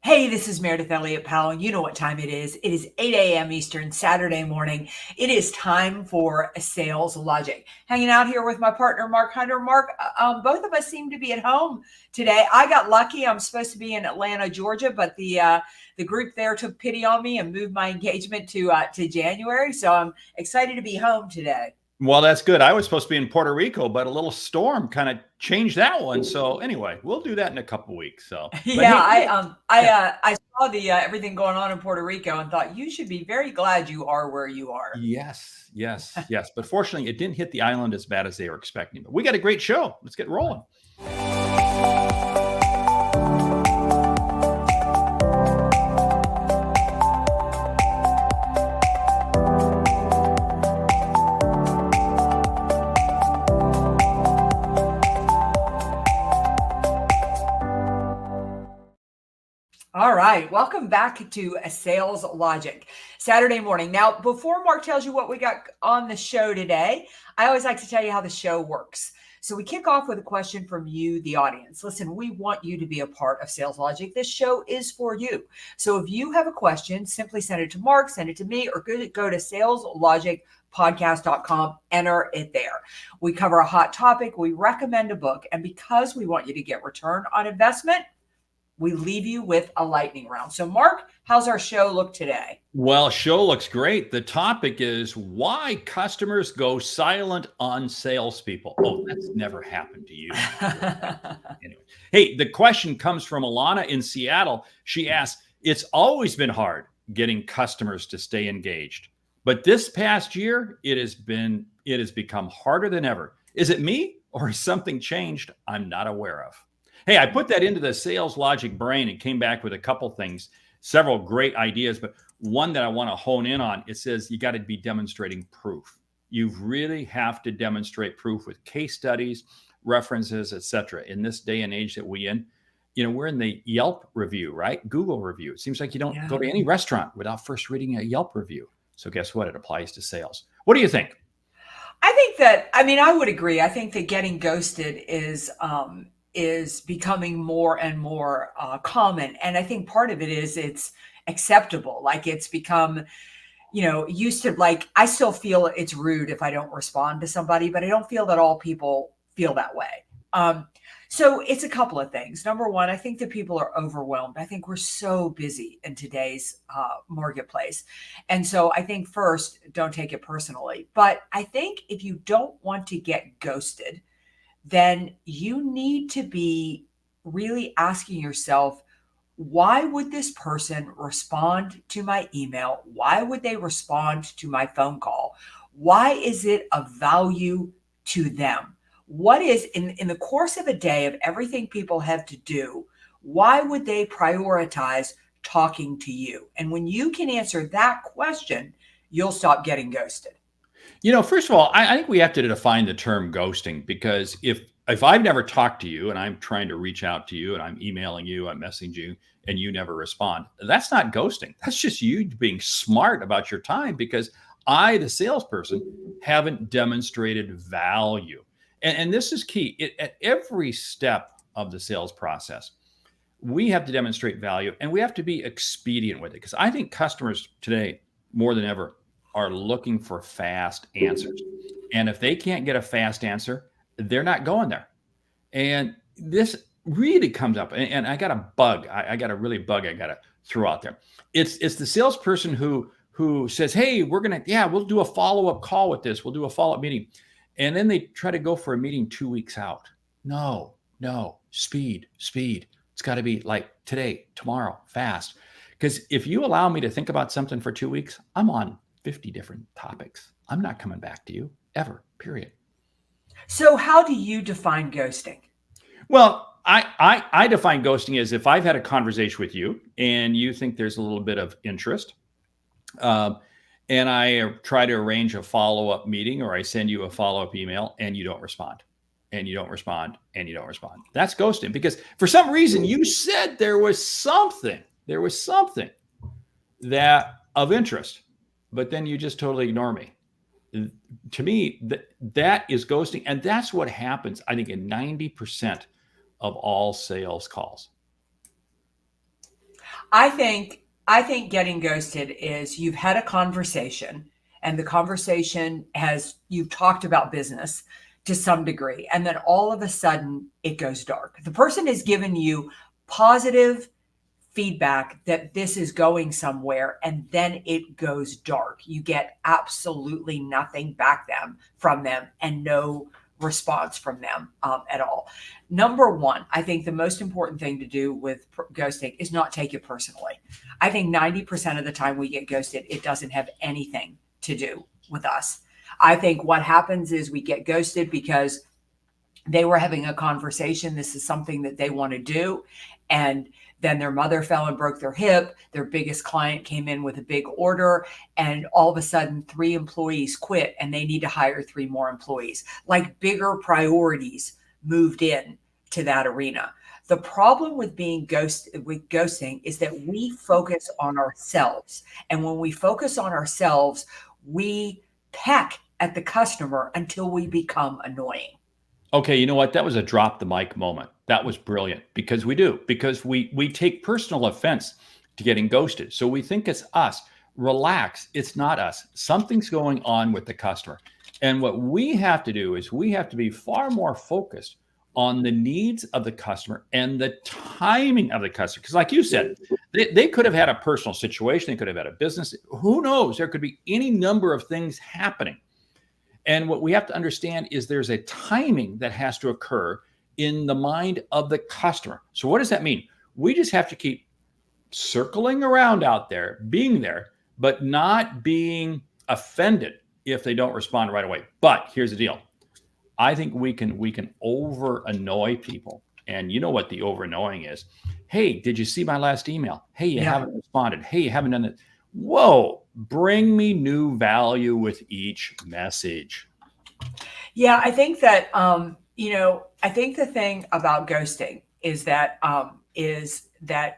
Hey, this is Meridith Elliott Powell. You know what time it is. It is 8 a.m. Eastern, Saturday morning. It is time for Sales Logic. Hanging out here with my partner, Mark Hunter. Mark, both of us seem to be at home today. I got lucky. I'm supposed to be in Atlanta, Georgia, but the group there took pity on me and moved my engagement to January. So I'm excited to be home today. Well, that's good. I was supposed to be in Puerto Rico, but a little storm kind of changed that one. So anyway, we'll do that in a couple of weeks. So, but Yeah, hey, I saw the everything going on in Puerto Rico and thought you should be very glad you are where you are. yes, yes, yes. But fortunately, it didn't hit the island as bad as they were expecting. But we got a great show. Let's get rolling. All right, welcome back to a Sales Logic Saturday morning. Now, before Mark tells you what we got on the show today, I always like to tell you how the show works. So we kick off with a question from you, the audience. Listen, we want you to be a part of Sales Logic. This show is for you. So if you have a question, simply send it to Mark, send it to me, or go to saleslogicpodcast.com, enter it there. We cover a hot topic, we recommend a book, and because we want you to get return on investment, we leave you with a lightning round. So Mark, how's our show look today? Well, show looks great. The topic is why customers go silent on salespeople. Oh, that's never happened to you. Anyway, hey, the question comes from Alana in Seattle. She asks, it's always been hard getting customers to stay engaged, but this past year, it has become harder than ever. Is it me or has something changed I'm not aware of? Hey, I put that into the Sales Logic brain and came back with a couple things, several great ideas, but one that I want to hone in on, it says you got to be demonstrating proof. You really have to demonstrate proof with case studies, references, etc. In this day and age that we're in, we're in the Yelp review, right? Google review. It seems like you don't go to any restaurant without first reading a Yelp review. So guess what? It applies to sales. What do you think? I would agree. I think that getting ghosted is becoming more and more common. And I think part of it is it's acceptable. Like it's become, used to, like, I still feel it's rude if I don't respond to somebody, but I don't feel that all people feel that way. So it's a couple of things. Number one, I think that people are overwhelmed. I think we're so busy in today's marketplace. And so I think first, don't take it personally. But I think if you don't want to get ghosted, then you need to be really asking yourself, why would this person respond to my email? Why would they respond to my phone call? Why is it of value to them? What is in the course of a day of everything people have to do, why would they prioritize talking to you? And when you can answer that question, you'll stop getting ghosted. First of all, I think we have to define the term ghosting, because if I've never talked to you and I'm trying to reach out to you and I'm emailing you, I'm messaging you, and you never respond, that's not ghosting. That's just you being smart about your time, because I, the salesperson, haven't demonstrated value. And this is key. At every step of the sales process, we have to demonstrate value and we have to be expedient with it. Because I think customers today, more than ever, are looking for fast answers. And if they can't get a fast answer, they're not going there. And this really comes up. And I got a bug. I got a really bug I got to throw out there. It's the salesperson who says, hey, we'll do a follow-up call with this. We'll do a follow-up meeting. And then they try to go for a meeting 2 weeks out. No, speed. It's got to be like today, tomorrow, fast. Because if you allow me to think about something for 2 weeks, I'm on 50 different topics. I'm not coming back to you ever, period. So how do you define ghosting? Well, I define ghosting as if I've had a conversation with you and you think there's a little bit of interest, and I try to arrange a follow-up meeting, or I send you a follow-up email and you don't respond, and you don't respond, and you don't respond. That's ghosting, because for some reason you said there was something that of interest, but then you just totally ignore me. To me, that is ghosting. And that's what happens, I think, in 90% of all sales calls. I think getting ghosted is you've had a conversation and the conversation has you've talked about business to some degree and then all of a sudden it goes dark. The person has given you positive feedback that this is going somewhere and then it goes dark. You get absolutely nothing back from them and no response from them at all. Number one, I think the most important thing to do with ghosting is not take it personally. I think 90% of the time we get ghosted, it doesn't have anything to do with us. I think what happens is we get ghosted because they were having a conversation. This is something that they want to do. And then their mother fell and broke their hip. Their biggest client came in with a big order. And all of a sudden, 3 employees quit and they need to hire 3 more employees. Like bigger priorities moved in to that arena. The problem with ghosting is that we focus on ourselves. And when we focus on ourselves, we peck at the customer until we become annoying. Okay, you know what? That was a drop the mic moment. That was brilliant because we take personal offense to getting ghosted. So we think it's us. Relax. It's not us. Something's going on with the customer. And what we have to do is we have to be far more focused on the needs of the customer and the timing of the customer. Because like you said, they could have had a personal situation. They could have had a business. Who knows? There could be any number of things happening. And what we have to understand is there's a timing that has to occur in the mind of the customer. So what does that mean? We just have to keep circling around out there, being there, but not being offended if they don't respond right away. But here's the deal. I think we can over annoy people. And you know what the over annoying is? Hey, did you see my last email? Hey, you haven't responded. Hey, you haven't done it. Whoa, bring me new value with each message. Yeah, I think that I think the thing about ghosting is that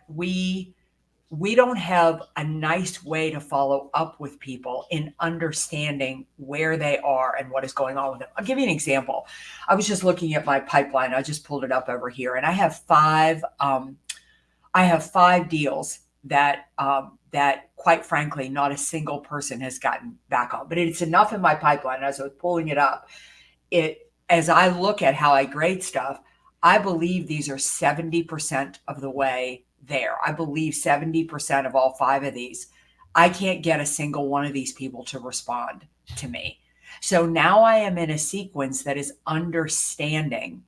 we don't have a nice way to follow up with people in understanding where they are and what is going on with them. I'll give you an example. I was just looking at my pipeline. I just pulled it up over here, and I have 5 deals that quite frankly, not a single person has gotten back on, but it's enough in my pipeline. As I was pulling it up, as I look at how I grade stuff, I believe these are 70% of the way there. I believe 70% of all 5 of these, I can't get a single one of these people to respond to me. So now I am in a sequence that is understanding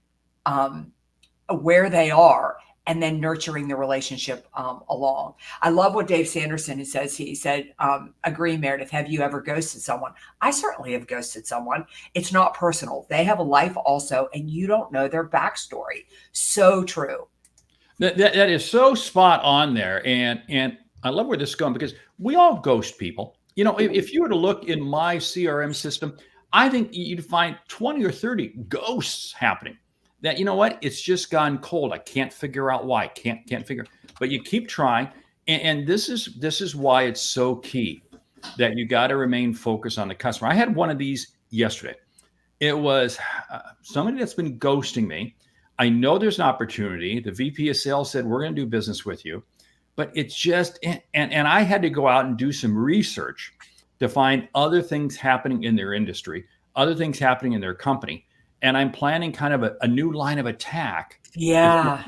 where they are and then nurturing the relationship along. I love what Dave Sanderson says. He said, agree, Meridith, have you ever ghosted someone? I certainly have ghosted someone. It's not personal. They have a life also, and you don't know their backstory. So true. That is so spot on there. And I love where this is going because we all ghost people. You know, if you were to look in my CRM system, I think you'd find 20 or 30 ghosts happening. That, you know what, it's just gone cold. I can't figure out why. Can't figure. But you keep trying, and this is why it's so key that you got to remain focused on the customer. I had one of these yesterday. It was somebody that's been ghosting me. I know there's an opportunity. The VP of sales said we're going to do business with you, but it's just and I had to go out and do some research to find other things happening in their industry, other things happening in their company. And I'm planning kind of a new line of attack. Yeah.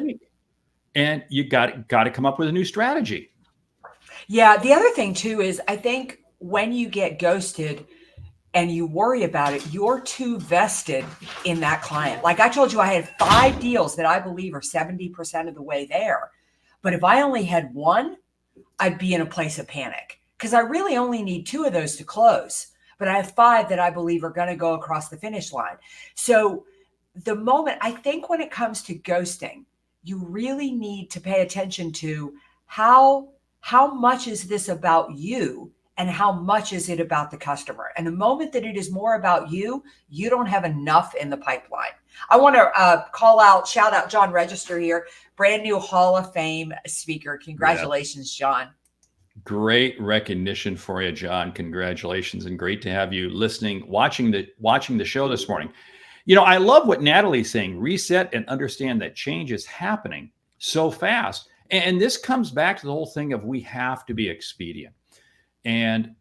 And you got to come up with a new strategy. Yeah. The other thing too is I think when you get ghosted and you worry about it, you're too vested in that client. Like I told you, I had 5 deals that I believe are 70% of the way there. But if I only had 1, I'd be in a place of panic because I really only need 2 of those to close. But I have 5 that I believe are going to go across the finish line. So the moment, I think when it comes to ghosting, you really need to pay attention to how much is this about you and how much is it about the customer. And the moment that it is more about you, you don't have enough in the pipeline. I want to shout out John Register here, brand new Hall of Fame speaker. Congratulations, John. Great recognition for you, John. Congratulations, and great to have you listening, watching the show this morning. You know, I love what Natalie's saying. Reset and understand that change is happening so fast. And this comes back to the whole thing of we have to be expedient. And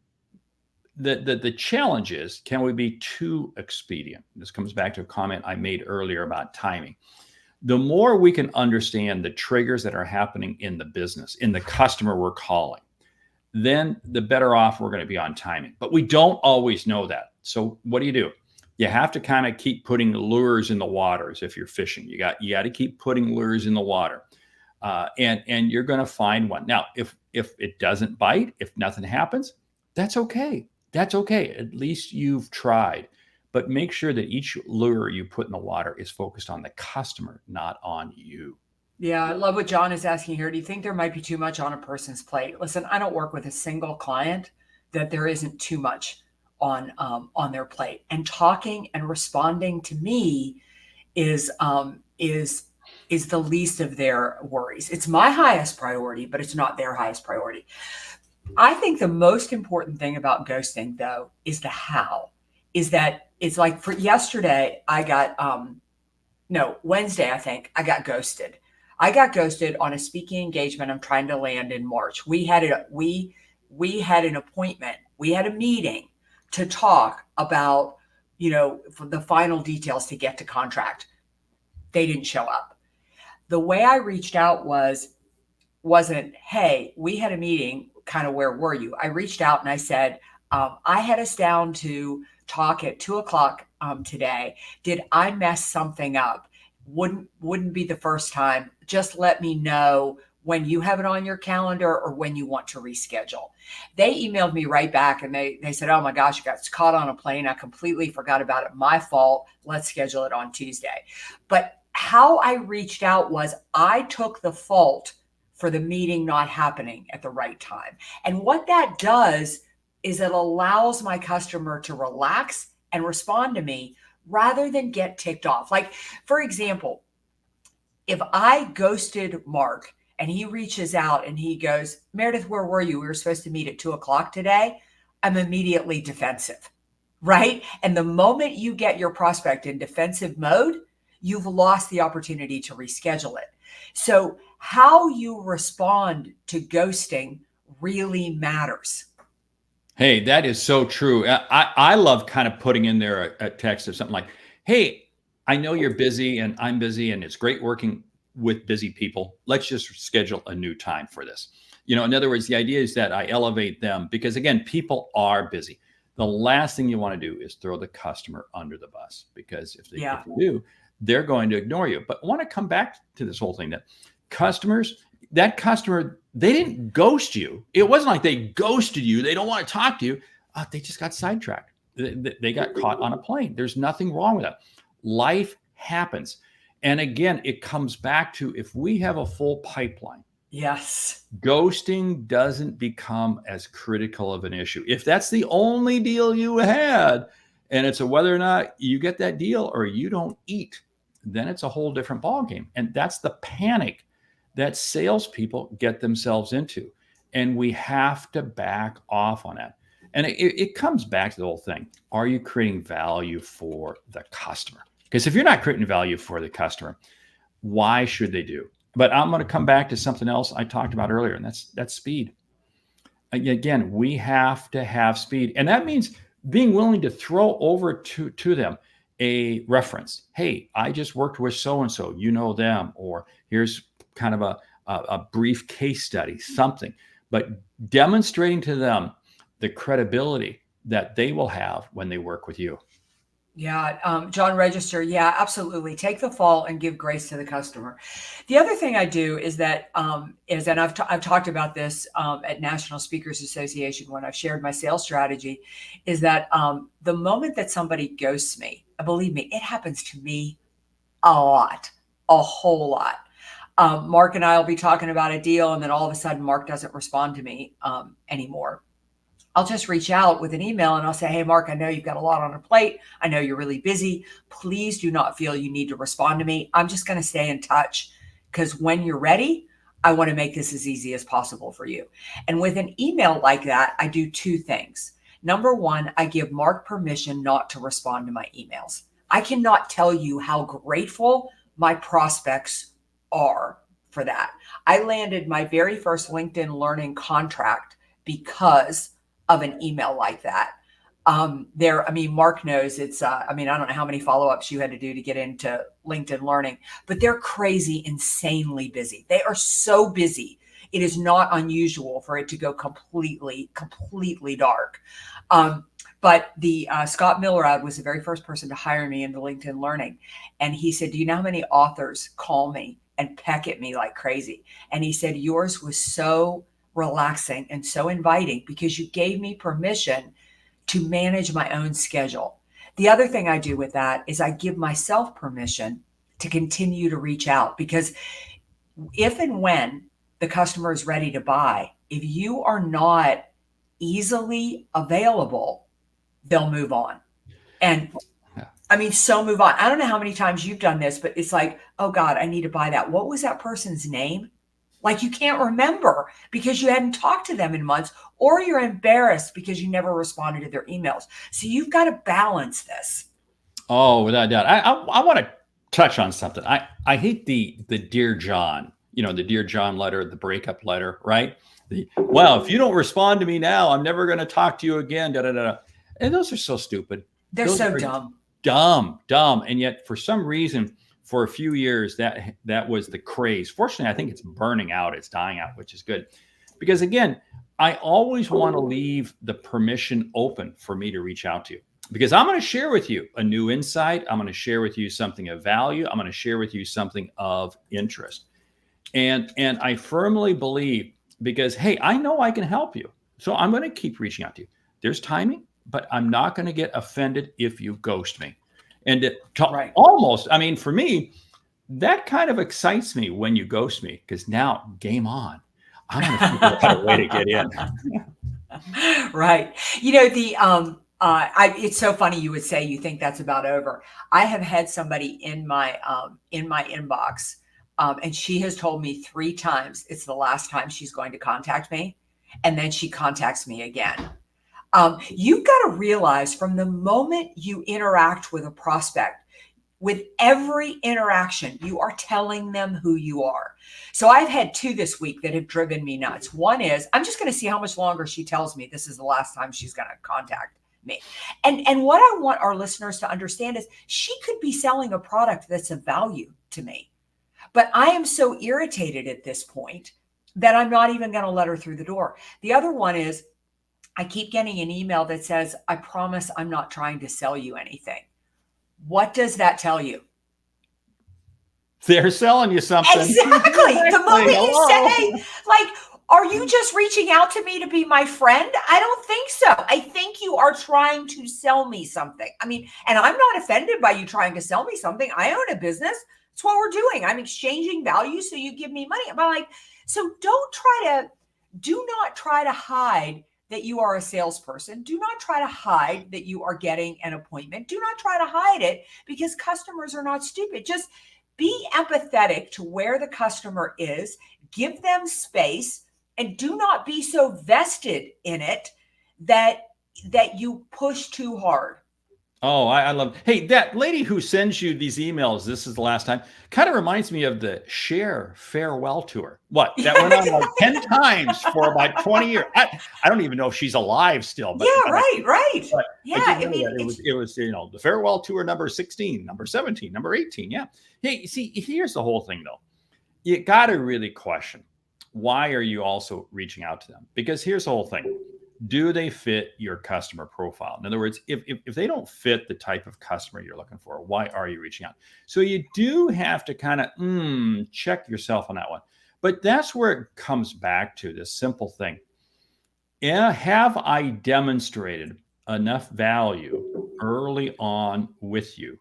the challenge is, can we be too expedient? This comes back to a comment I made earlier about timing. The more we can understand the triggers that are happening in the business, in the customer we're calling, then the better off we're going to be on timing. But we don't always know that. So what do? You have to kind of keep putting lures in the waters. If you're fishing, you got to keep putting lures in the water, and you're going to find one. Now, if it doesn't bite, if nothing happens, that's okay. That's okay. At least you've tried. But make sure that each lure you put in the water is focused on the customer, not on you. Yeah, I love what John is asking here. Do you think there might be too much on a person's plate? Listen, I don't work with a single client that there isn't too much on their plate. And talking and responding to me is the least of their worries. It's my highest priority, but it's not their highest priority. I think the most important thing about ghosting, though, is the how. Is that it's like for yesterday, I got Wednesday, I think I got ghosted. I got ghosted on a speaking engagement I'm trying to land in March. We had an appointment. We had a meeting to talk about, for the final details to get to contract. They didn't show up. The way I reached out wasn't, hey, we had a meeting, kind of where were you? I reached out and I said, I had us down to talk at 2:00 today. Did I mess something up? Wouldn't be the first time. Just let me know when you have it on your calendar or when you want to reschedule. They emailed me right back and they said, oh my gosh, you got caught on a plane. I completely forgot about it. My fault. Let's schedule it on Tuesday. But how I reached out was I took the fault for the meeting not happening at the right time. And what that does is it allows my customer to relax and respond to me rather than get ticked off. Like, for example, if I ghosted Mark and he reaches out and he goes, Meridith, where were you? We were supposed to meet at 2:00 today. I'm immediately defensive, right? And the moment you get your prospect in defensive mode, you've lost the opportunity to reschedule it. So how you respond to ghosting really matters. Hey, that is so true. I love kind of putting in there a text of something like, hey, I know you're busy and I'm busy and it's great working with busy people. Let's just schedule a new time for this. In other words, the idea is that I elevate them because, again, people are busy. The last thing you want to do is throw the customer under the bus because if they do, they're going to ignore you. But I want to come back to this whole thing that that customer, they didn't ghost you. It wasn't like they ghosted you. They don't want to talk to you. They just got sidetracked. They got caught on a plane. There's nothing wrong with that. Life happens. And again, it comes back to if we have a full pipeline, yes, ghosting doesn't become as critical of an issue. If that's the only deal you had, and it's a whether or not you get that deal or you don't eat, then it's a whole different ballgame. And that's the panic that salespeople get themselves into. And we have to back off on that. And it comes back to the whole thing. Are you creating value for the customer? Because if you're not creating value for the customer, why should they do? But I'm going to come back to something else I talked about earlier, and that's speed. Again, we have to have speed. And that means being willing to throw over to them a reference. Hey, I just worked with so-and-so, you know them, or here's kind of a brief case study, something. But demonstrating to them the credibility that they will have when they work with you. Yeah, John Register. Yeah, absolutely. Take the fall and give grace to the customer. The other thing I do is that, and I've talked about this at National Speakers Association when I've shared my sales strategy, is that the moment that somebody ghosts me, believe me, it happens to me a lot, a whole lot. Mark and I will be talking about a deal, and then all of a sudden, Mark doesn't respond to me anymore. I'll just reach out with an email and I'll say, hey, Mark, I know you've got a lot on your plate. I know you're really busy. Please do not feel you need to respond to me. I'm just going to stay in touch because when you're ready, I want to make this as easy as possible for you. And with an email like that, I do two things. Number one, I give Mark permission not to respond to my emails. I cannot tell you how grateful my prospects are for that. I landed my very first LinkedIn Learning contract because of an email like that. Mark knows it's, I don't know how many follow-ups you had to do to get into LinkedIn Learning, but they're crazy, insanely busy. They are so busy. It is not unusual for it to go completely dark. But the Scott Milrad was the very first person to hire me into LinkedIn Learning. And he said, do you know how many authors call me and peck at me like crazy? And he said, yours was so relaxing and so inviting because you gave me permission to manage my own schedule. The other thing I do with that is I give myself permission to continue to reach out, because if and when the customer is ready to buy, if you are not easily available, they'll move on. And so move on. I don't know how many times you've done this, but it's like, oh God, I need to buy that. What was that person's name? Like you can't remember because you hadn't talked to them in months, or you're embarrassed because you never responded to their emails. So you've got to balance this. Oh, without a doubt. I want to touch on something. I hate the Dear John, the Dear John letter, the breakup letter, right? Well, if you don't respond to me now, I'm never going to talk to you again. Da, da, da. And those are so stupid. They're so dumb. Dumb. And yet for some reason, for a few years, that was the craze. Fortunately, I think it's burning out. It's dying out, which is good. Because again, I always want to leave the permission open for me to reach out to you. Because I'm going to share with you a new insight. I'm going to share with you something of value. I'm going to share with you something of interest. And I firmly believe, because, hey, I know I can help you. So I'm going to keep reaching out to you. There's timing, but I'm not going to get offended if you ghost me. And almost, for me, that kind of excites me when you ghost me, because now game on. I'm going to figure out a way to get in. Right. It's so funny you would say you think that's about over. I have had somebody in my inbox, and she has told me 3 times it's the last time she's going to contact me, and then she contacts me again. You've got to realize from the moment you interact with a prospect, with every interaction, you are telling them who you are. So I've had 2 this week that have driven me nuts. One is, I'm just going to see how much longer she tells me this is the last time she's going to contact me. And what I want our listeners to understand is she could be selling a product that's of value to me. But I am so irritated at this point that I'm not even going to let her through the door. The other one is, I keep getting an email that says, I promise I'm not trying to sell you anything. What does that tell you? They're selling you something. Exactly. The moment you say, are you just reaching out to me to be my friend? I don't think so. I think you are trying to sell me something. And I'm not offended by you trying to sell me something. I own a business. That's what we're doing. I'm exchanging value, so you give me money. So do not try to hide that you are a salesperson. Do not try to hide that you are getting an appointment. Do not try to hide it, because customers are not stupid. Just be empathetic to where the customer is, give them space, and do not be so vested in it that you push too hard. Oh, I love. Hey, that lady who sends you these emails, this is the last time, kind of reminds me of the Cher farewell tour. What? That went on 10 times for about 20 years. I don't even know if she's alive still. But, yeah, right. But yeah, it was the farewell tour number 16, number 17, number 18. Yeah. Hey, see, here's the whole thing though. You got to really question, why are you also reaching out to them? Because here's the whole thing. Do they fit your customer profile? In other words, if they don't fit the type of customer you're looking for, why are you reaching out? So you do have to kind of check yourself on that one. But that's where it comes back to this simple thing. Have I demonstrated enough value early on with you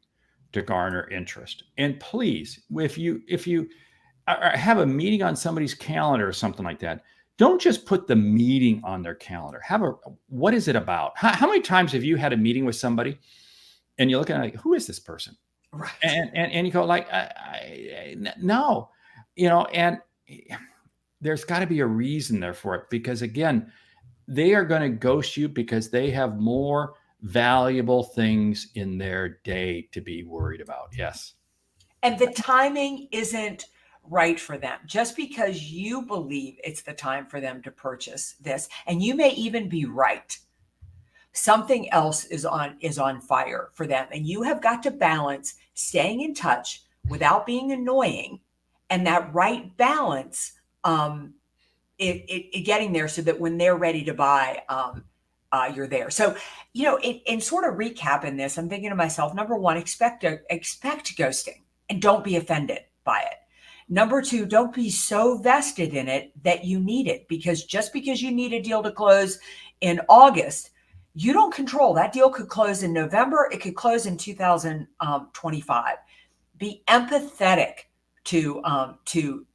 to garner interest? And please, if you have a meeting on somebody's calendar or something like that, don't just put the meeting on their calendar. What is it about? How many times have you had a meeting with somebody and you're looking at who is this person? Right. And you go no, and there's got to be a reason there for it, because again, they are going to ghost you because they have more valuable things in their day to be worried about. Yes. And the timing isn't right for them, just because you believe it's the time for them to purchase this, and you may even be right, something else is on fire for them, and you have got to balance staying in touch without being annoying, and that right balance, it getting there so that when they're ready to buy, you're there. So, in sort of recapping this, I'm thinking to myself, number one, expect ghosting and don't be offended by it. Number two, don't be so vested in it that you need it, because just because you need a deal to close in August, you don't control. That deal could close in November. It could close in 2025. Be empathetic to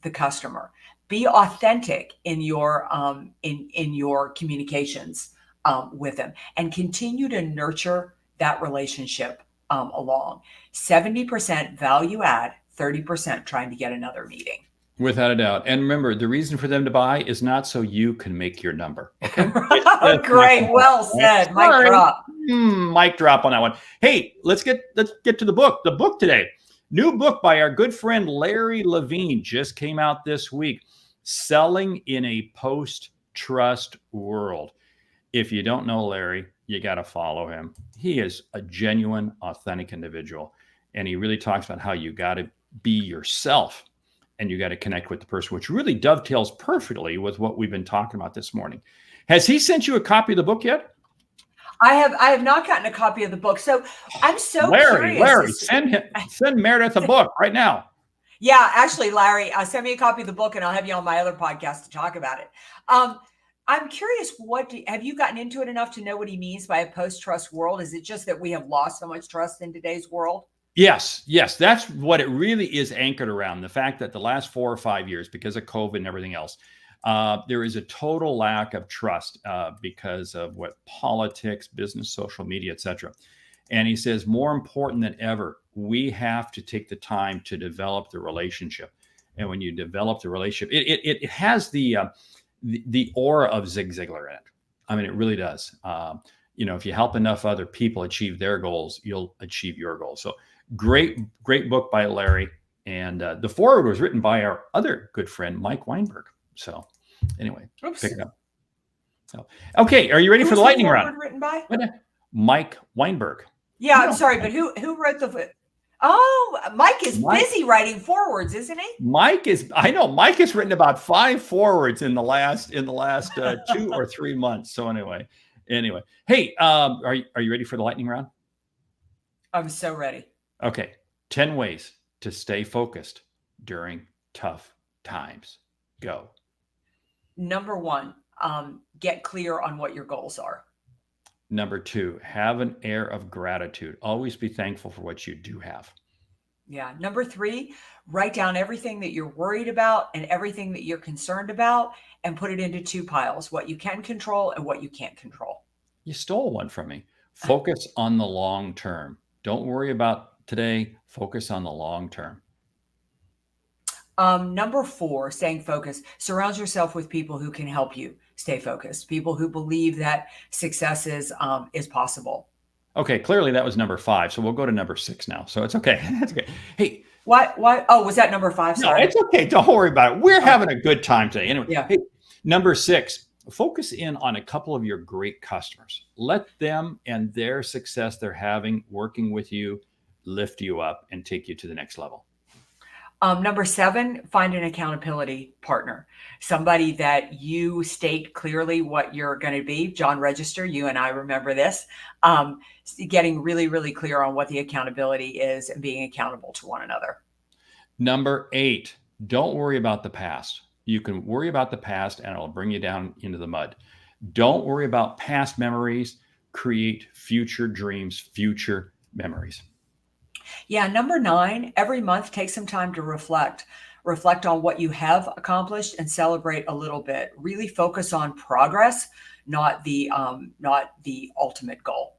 the customer. Be authentic in your in your communications with them, and continue to nurture that relationship along. 70% value add, 30% trying to get another meeting. Without a doubt. And remember, the reason for them to buy is not so you can make your number. Okay. Great. Well said. Mic drop. Mic drop on that one. Hey, let's get to the book. The book today. New book by our good friend Larry Levine just came out this week. Selling in a Post-Trust World. If you don't know Larry, you got to follow him. He is a genuine, authentic individual. And he really talks about how you got to be yourself and you got to connect with the person, which really dovetails perfectly with what we've been talking about this morning. Has he sent you a copy of the book yet? I have not gotten a copy of the book. So I'm so curious. Larry, send Meridith a book right now. Yeah, actually, Larry, send me a copy of the book and I'll have you on my other podcast to talk about it. I'm curious, have you gotten into it enough to know what he means by a post-trust world? Is it just that we have lost so much trust in today's world? Yes, that's what it really is anchored around. The fact that the last 4 or 5 years, because of COVID and everything else, there is a total lack of trust because of what politics, business, social media, etc. And he says, more important than ever, we have to take the time to develop the relationship. And when you develop the relationship, it has the aura of Zig Ziglar in it. I mean, it really does. If you help enough other people achieve their goals, you'll achieve your goals. So great book by Larry. And the foreword was written by our other good friend, Mike Weinberg. So anyway, pick it up. So, okay. Are you ready for the lightning round? Written by? Mike Weinberg. Yeah, I'm sorry, but who wrote the? Oh, Mike is busy writing forwards, isn't he? Mike has written about 5 forwards in the last 2 or 3 months. So anyway, hey, are you ready for the lightning round? I'm so ready. Okay, 10 ways to stay focused during tough times. Go. Number 1, get clear on what your goals are. Number 2, have an air of gratitude. Always be thankful for what you do have. Yeah. Number 3, write down everything that you're worried about and everything that you're concerned about and put it into 2 piles, what you can control and what you can't control. You stole one from me. Focus on the long term. Don't worry about today. Focus on the long term. Number 4, staying focused. Surround yourself with people who can help you stay focused. People who believe that success is possible. Okay, clearly that was number 5. So we'll go to number 6 now. So it's okay. That's okay. Hey, what? Oh, was that number 5? Sorry. No, it's okay. Don't worry about it. We're having a good time today. Anyway, yeah. Hey, number 6, focus in on a couple of your great customers. Let them and their success they're having working with you lift you up and take you to the next level. Number 7, find an accountability partner, somebody that you state clearly what you're going to be. John Register, you and I remember this, getting really, really clear on what the accountability is and being accountable to one another. Number 8, don't worry about the past. You can worry about the past and it'll bring you down into the mud. Don't worry about past memories. Create future dreams, future memories. Yeah. Number 9, every month, take some time to reflect on what you have accomplished and celebrate a little bit. Really focus on progress, not the ultimate goal.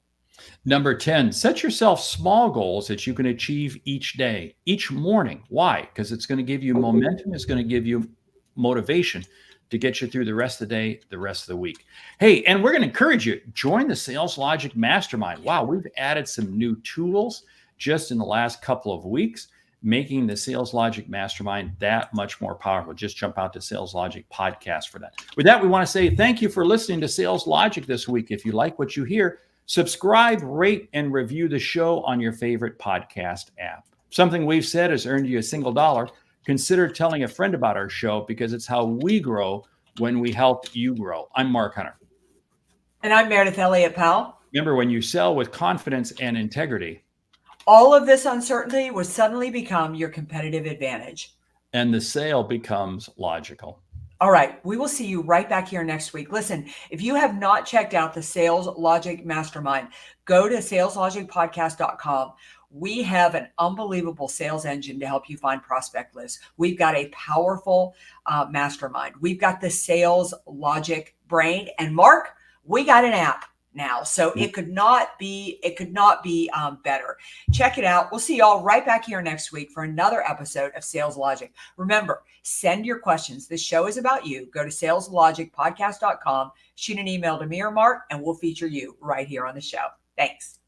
Number 10, set yourself small goals that you can achieve each day, each morning. Why? Because it's going to give you momentum. It's going to give you motivation to get you through the rest of the day, the rest of the week. Hey, and we're going to encourage you, join the Sales Logic Mastermind. Wow, we've added some new tools just in the last couple of weeks. making the Sales Logic Mastermind that much more powerful. Just jump out to Sales Logic Podcast for that. With that, we want to say thank you for listening to Sales Logic this week. If you like what you hear, subscribe, rate, and review the show on your favorite podcast app. Something we've said has earned you a single dollar. Consider telling a friend about our show, because it's how we grow when we help you grow. I'm Mark Hunter. And I'm Meridith Elliott Powell. Remember, when you sell with confidence and integrity, all of this uncertainty will suddenly become your competitive advantage. And the sale becomes logical. All right. We will see you right back here next week. Listen, if you have not checked out the Sales Logic Mastermind, go to saleslogicpodcast.com. We have an unbelievable sales engine to help you find prospect lists. We've got a powerful mastermind. We've got the Sales Logic brain. And Mark, we got an app now. So it could not be better. Check it out. We'll see y'all right back here next week for another episode of Sales Logic. Remember, send your questions. This show is about you. Go to saleslogicpodcast.com, shoot an email to me or Mark, and we'll feature you right here on the show. Thanks.